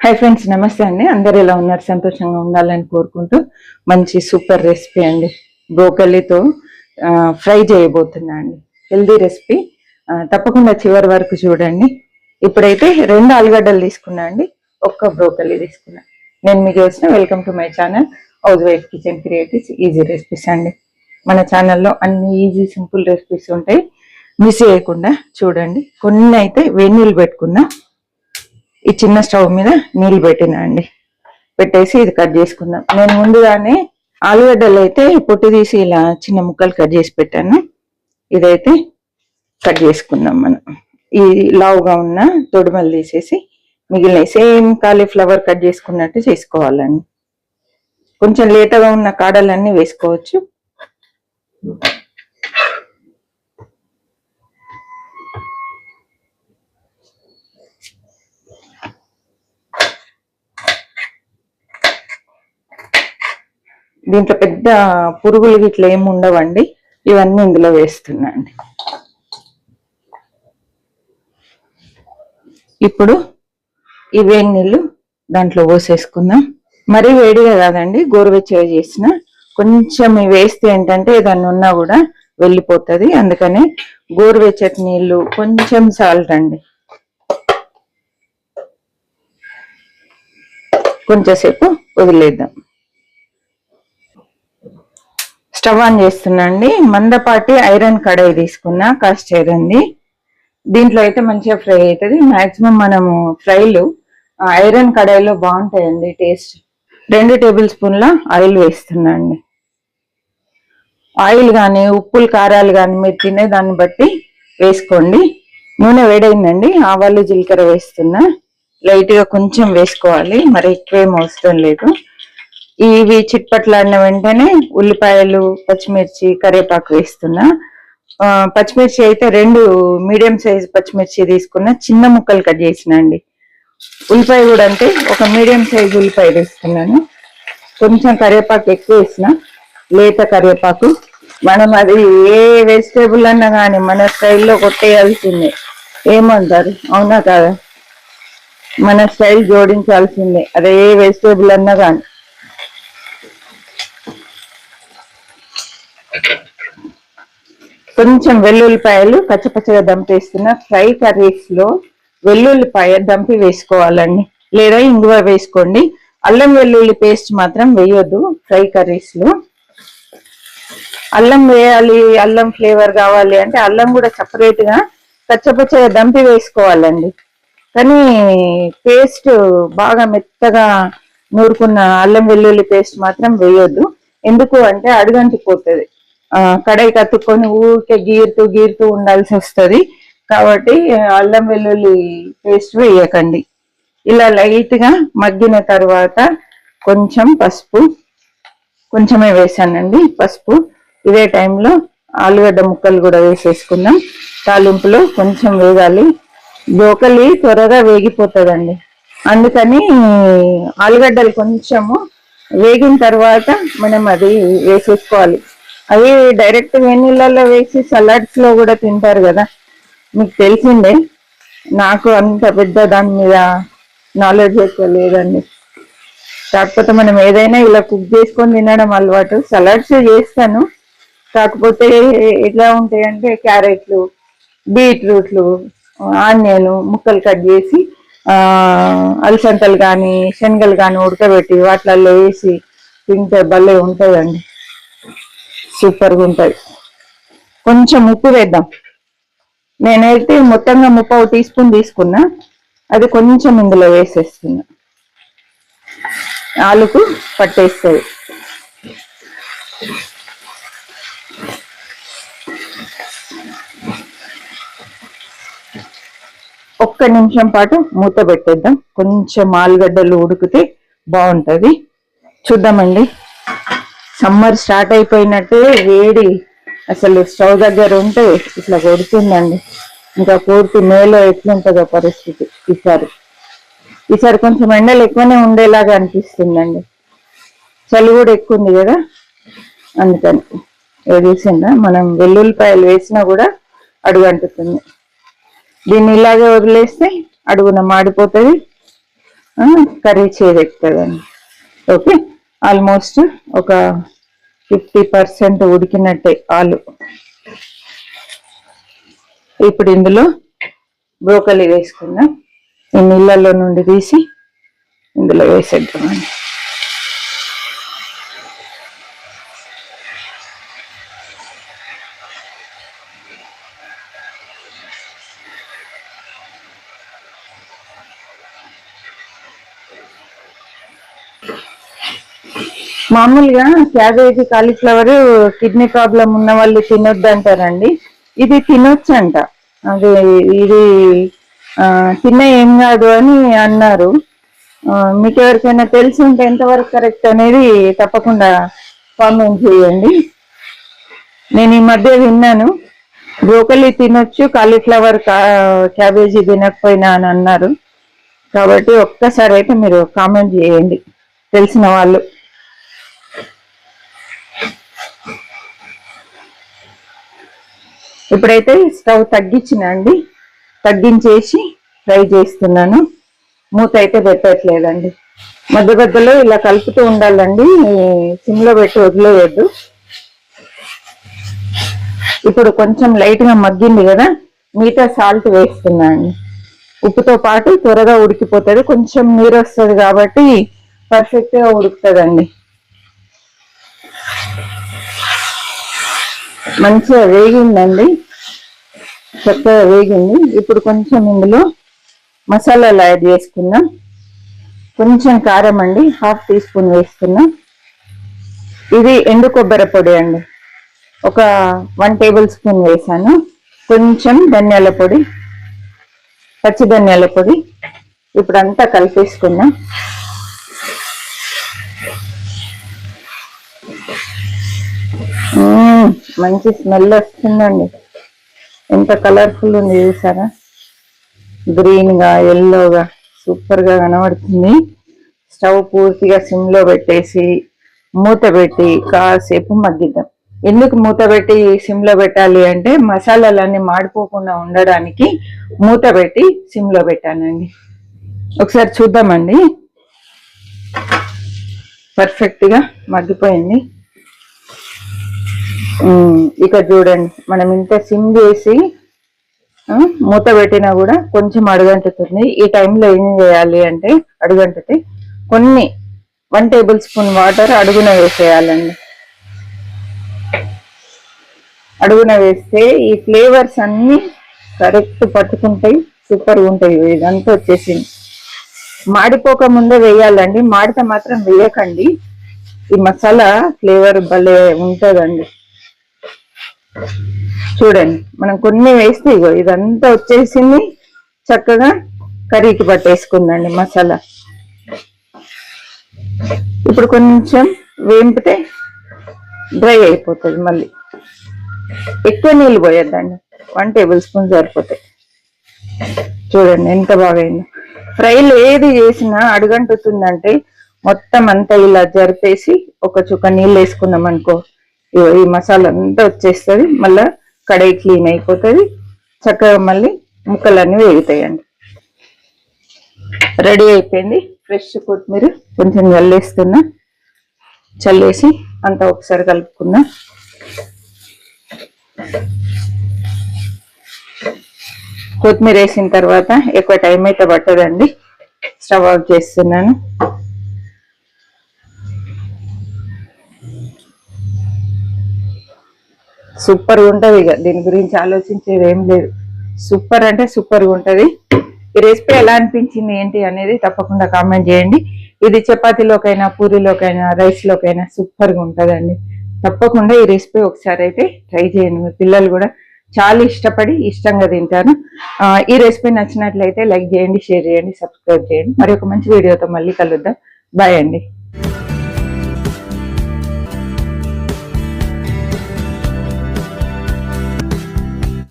Hi friends, నమస్తే అండి. అందరు ఎలా ఉన్నారు? సంతోషంగా ఉండాలని కోరుకుంటూ మంచి సూపర్ రెసిపీ అండి, బ్రోకలీతో ఫ్రై చేయబోతున్నా అండి. హెల్దీ రెసిపీ, తప్పకుండా చివరి వరకు చూడండి. ఇప్పుడైతే 2 ఆలుగడ్డలు తీసుకున్నా అండి, ఒక్క బ్రోకలీ తీసుకున్నా. నేను మీకు చేసిన welcome to my channel house wife kitchen creatives easy recipes అండి. మన ఛానల్లో అన్ని ఈజీ సింపుల్ రెసిపీస్ ఉంటాయి, మిస్ చేయకుండా చూడండి. కొన్ని అయితే వేడి నీళ్ళు పెట్టుకున్నా, ఈ చిన్న స్టవ్ మీద నీళ్ళు పెట్టినా అండి. పెట్టేసి ఇది కట్ చేసుకుందాం. నేను ముందుగానే ఆలుగడ్డలు అయితే పొట్టు తీసి ఇలా చిన్న ముక్కలు కట్ చేసి పెట్టాను. ఇదైతే కట్ చేసుకుందాం మనం. ఈ లావుగా ఉన్న తొడిమలు తీసేసి మిగిలిన సేమ్ కాలీఫ్లవర్ కట్ చేసుకున్నట్టు చేసుకోవాలండి. కొంచెం లేతగా ఉన్న కాడలన్నీ వేసుకోవచ్చు. దీంట్లో పెద్ద పురుగులు ఇట్లా ఏమి ఉండవండి. ఇవన్నీ ఇందులో వేస్తున్నా అండి. ఇప్పుడు ఈ వేడి నీళ్ళు దాంట్లో పోసేసుకుందాం. మరీ వేడిగా కాదండి, గోరువెచ్చగా చేసిన. కొంచెం వేస్తే ఏంటంటే దాన్ని ఉన్నా కూడా వెళ్ళిపోతుంది. అందుకని గోరువెచ్చటి నీళ్ళు, కొంచెం సాల్ట్ అండి. కొంచెంసేపు వదిలేద్దాం. స్టవ్ ఆన్ చేస్తున్నా అండి. మందపాటి ఐరన్ కడాయి తీసుకున్నా, కాస్ట్ ఐరన్ది. దీంట్లో అయితే మంచిగా ఫ్రై అవుతుంది. మాక్సిమం మనము ఫ్రైలు ఐరన్ కడాయిలో బాగుంటాయండి టేస్ట్. 2 టేబుల్ స్పూన్ల ఆయిల్ వేస్తున్నా అండి. ఆయిల్ కానీ ఉప్పులు కారాలు కానీ మీరు తినే దాన్ని బట్టి వేసుకోండి. నూనె వేడైందండి. ఆవాలు జీలకర్ర వేస్తున్నా. లైట్గా కొంచెం వేసుకోవాలి, మరి ఎక్కువేం అవసరం లేదు. ఇవి చిట్పట్లాడిన వెంటనే ఉల్లిపాయలు, పచ్చిమిర్చి, కరివేపాకు వేస్తున్నా. పచ్చిమిర్చి అయితే 2 మీడియం సైజ్ పచ్చిమిర్చి తీసుకున్నా, చిన్న ముక్కలు కట్ చేసిన అండి. ఉల్లిపాయ కూడా అంటే ఒక మీడియం సైజ్ ఉల్లిపాయ వేస్తున్నాను. కొంచెం కరివేపాకు ఎక్కువ వేసిన, లేత కరివేపాకు. మనం అది ఏ వెజిటేబుల్ అన్నా కానీ మన స్టైల్లో కొట్టేయాల్సిందే. ఏమంటారు, అవునా కాదా? మన స్టైల్ జోడించాల్సిందే, అదే వెజిటేబుల్ అన్నా కానీ. కొంచెం వెల్లుల్లిపాయలు పచ్చపచ్చగా దంపేస్తున్నా. ఫ్రై కర్రీస్ లో వెల్లుల్లిపాయ దంపి వేసుకోవాలండి, లేదా ఇంగువ వేసుకోండి. అల్లం వెల్లుల్లి పేస్ట్ మాత్రం వేయొద్దు ఫ్రై కర్రీస్ లో. అల్లం వేయాలి, అల్లం ఫ్లేవర్ కావాలి అంటే అల్లం కూడా సపరేట్ గా పచ్చపచ్చగా దంపి వేసుకోవాలండి. కానీ పేస్ట్ బాగా మెత్తగా నూరుకున్న అల్లం వెల్లుల్లి పేస్ట్ మాత్రం వేయొద్దు. ఎందుకు అంటే అడుగంటిపోతుంది, కడాయి కత్తుకొని ఊరికే గీరుతూ ఉండాల్సి వస్తుంది. కాబట్టి అల్లం వెల్లుల్లి పేస్ట్ వేయకండి. ఇలా లైట్ గా మగ్గిన తర్వాత కొంచెం పసుపు, కొంచెమే వేసానండి పసుపు. ఇదే టైంలో ఆలుగడ్డ ముక్కలు కూడా వేసేసుకుందాం. తాలింపులో కొంచెం వేగాలి. బ్రోకలీ త్వరగా వేగిపోతుందండి, అందుకని ఆలుగడ్డలు కొంచెము వేగిన తర్వాత మనం అది వేసేసుకోవాలి. అవి డైరెక్ట్ వేనీళ్ళలో వేసి సలాడ్స్ లో కూడా తింటారు కదా, మీకు తెలిసిందే. నాకు అంత పెద్ద దాని మీద నాలెడ్జ్ ఎక్కువ లేదండి. కాకపోతే మనం ఏదైనా ఇలా కుక్ చేసుకొని తినడం అలవాటు. సలాడ్స్ చేస్తాను, కాకపోతే ఎట్లా ఉంటాయంటే క్యారెట్లు, బీట్రూట్లు, ఆనియన్ ముక్కలు కట్ చేసి అలసంతలు కానీ శనగలు కానీ ఉడకబెట్టి వాటిలలో వేసి తింటే భలే ఉంటుందండి, సూపర్గా ఉంటుంది. కొంచెం ఉప్పు వేద్దాం. నేనైతే మొత్తంగా 3/4 టీ స్పూన్ తీసుకున్నా, అది కొంచెం ఇందులో వేసేస్తున్నా. ఆలుకు పట్టేస్తుంది. ఒక్క నిమిషం పాటు మూత పెట్టేద్దాం. కొంచెం ఆలుగడ్డలు ఉడికితే బాగుంటుంది. చూద్దామండి. సమ్మర్ స్టార్ట్ అయిపోయినట్టే వేడి అసలు స్టవ్ దగ్గర ఉంటే ఇట్లా కొడుతుందండి. ఇంకా పూర్తి మేలో ఎట్లుంటుందో పరిస్థితి. ఈసారి కొంచెం ఎండలు ఎక్కువనే ఉండేలాగా అనిపిస్తుందండి. చలి కూడా ఎక్కువ ఉంది కదా, అందుకని వేసిందా. మనం వెల్లుల్లిపాయలు వేసినా కూడా అడుగంటుతుంది. దీన్ని ఇలాగే వదిలేస్తే అడుగున మాడిపోతుంది. కర్రీ చేదెక్కుతుందండి. ఓకే, ఆల్మోస్ట్ ఒక 50% ఉడికినట్టే ఆలు. ఇప్పుడు ఇందులో బ్రోకలీ వేసుకుందాం. ఈ నీళ్ళల్లో నుండి తీసి ఇందులో వేసేద్దామండి. మామూలుగా క్యాబేజీ కాలీఫ్లవర్ కిడ్నీ ప్రాబ్లం ఉన్న వాళ్ళు తినొద్దు అంటారండి. ఇది తినొచ్చు అంట. అది ఇది తిన్న ఏం కాదు అని అన్నారు. మీకు ఎవరికైనా తెలిసి ఉంటే ఎంతవరకు కరెక్ట్ అనేది తప్పకుండా కామెంట్ చేయండి. నేను ఈ మధ్య విన్నాను బ్రోకలీ తినొచ్చు, కాలీఫ్లవర్ క్యాబేజీ తినకపోయినా అని అన్నారు. కాబట్టి ఒక్కసారి అయితే మీరు కామెంట్ చేయండి తెలిసిన వాళ్ళు. ఇప్పుడైతే స్టవ్ తగ్గించినండి, తగ్గించేసి ఫ్రై చేస్తున్నాను. మూత అయితే పెట్టట్లేదండి. మధ్య మధ్యలో ఇలా కలుపుతూ ఉండాలండి, సిమ్లో పెట్టి వదిలేయద్దు. ఇప్పుడు కొంచెం లైట్గా మగ్గింది కదా, మిగతా సాల్ట్ వేస్తున్నాను. ఉప్పుతో పాటు త్వరగా ఉడికిపోతుంది, కొంచెం నీరు వస్తుంది కాబట్టి పర్ఫెక్ట్గా ఉడుకుతుందండి. మంచిగా వేగిందండి, చక్కగా వేగింది. ఇప్పుడు కొంచెం ఇందులో మసాలాలు యాడ్ చేసుకుందాం. కొంచెం కారం అండి, 1/2 టీ స్పూన్ వేసుకున్నాం. ఇది ఎండు కొబ్బరి పొడి అండి, ఒక 1 టేబుల్ స్పూన్ వేసాను. కొంచెం ధనియాల పొడి, పచ్చి ధనియాల పొడి. ఇప్పుడు అంతా కలిపేసుకుందాం. మంచి స్మెల్ వస్తుందండి. ఎంత కలర్ఫుల్ ఉంది చూసారా, గ్రీన్ గా ఎల్లోగా సూపర్ గా కనబడుతుంది. స్టవ్ పూర్తిగా సిమ్ లో పెట్టేసి మూత పెట్టి కాసేపు మగ్గిద్దాం. ఎందుకు మూత పెట్టి సిమ్ లో పెట్టాలి అంటే మసాలాలన్నీ మాడిపోకుండా ఉండడానికి మూత పెట్టి సిమ్ లో పెట్టానండి. ఒకసారి చూద్దామండి. పర్ఫెక్ట్ గా మగ్గిపోయింది. ఇక చూడండి, మనం ఇంత సిమ్ చేసి మూత పెట్టినా కూడా కొంచెం అడుగంటుతుంది. ఈ టైంలో ఏం చేయాలి అంటే అడుగంటితే కొన్ని 1 టేబుల్ స్పూన్ వాటర్ అడుగున వేసేయాలండి. అడుగున వేస్తే ఈ ఫ్లేవర్స్ అన్ని కరెక్ట్ పట్టుకుంటాయి, సూపర్గా ఉంటాయి. ఇదంతా వచ్చేసింది. మాడిపోక ముందే వేయాలండి, మాడితే మాత్రం వేయకండి. ఈ మసాలా ఫ్లేవర్ భలే ఉంటుందండి. చూడండి, మనం కొన్ని వేస్తే ఇగో ఇదంతా వచ్చేసింది. చక్కగా కర్రీకి పట్టేసుకుందండి మసాలా. ఇప్పుడు కొంచెం వేంపితే డ్రై అయిపోతుంది. మళ్ళీ ఎక్కువ నీళ్ళు పోయొద్దండి, 1 టేబుల్ స్పూన్ సరిపోతాయి. చూడండి ఎంత బాగైందో. ఫ్రైలు ఏది చేసినా అడుగంటుతుందంటే మొత్తం అంతా ఇలా జరిపేసి ఒక చుక్క నీళ్ళు వేసుకున్నాం అనుకో, ఈ మసాలా అంతా వచ్చేస్తుంది. మళ్ళా కడాయి క్లీన్ అయిపోతుంది, చక్కగా మళ్ళీ ముక్కలన్నీ వేగుతాయండి. రెడీ అయిపోయింది. ఫ్రెష్ కొత్తిమీర కొంచెం చల్లేస్తున్నా. చల్లేసి అంతా ఒకసారి కలుపుకున్నా. కొత్తిమీర వేసిన తర్వాత ఎక్కువ టైం అయితే పట్టదండి. స్టవ్ ఆఫ్ చేస్తున్నాను. సూపర్గా ఉంటుంది. ఇక దీని గురించి ఆలోచించేది ఏం లేదు. సూపర్ అంటే సూపర్గా ఉంటుంది. ఈ రెసిపీ ఎలా అనిపించింది ఏంటి అనేది తప్పకుండా కామెంట్ చేయండి. ఇది చపాతీలోకైనా, పూరీలోకైనా, రైస్లోకైనా సూపర్గా ఉంటుందండి. తప్పకుండా ఈ రెసిపీ ఒకసారి అయితే ట్రై చేయండి. మీ పిల్లలు కూడా చాలా ఇష్టపడి ఇష్టంగా తింటారు. ఈ రెసిపీ నచ్చినట్లయితే లైక్ చేయండి, షేర్ చేయండి, సబ్స్క్రైబ్ చేయండి. మరి ఒక మంచి వీడియోతో మళ్ళీ కలుద్దాం. బాయ్ అండి.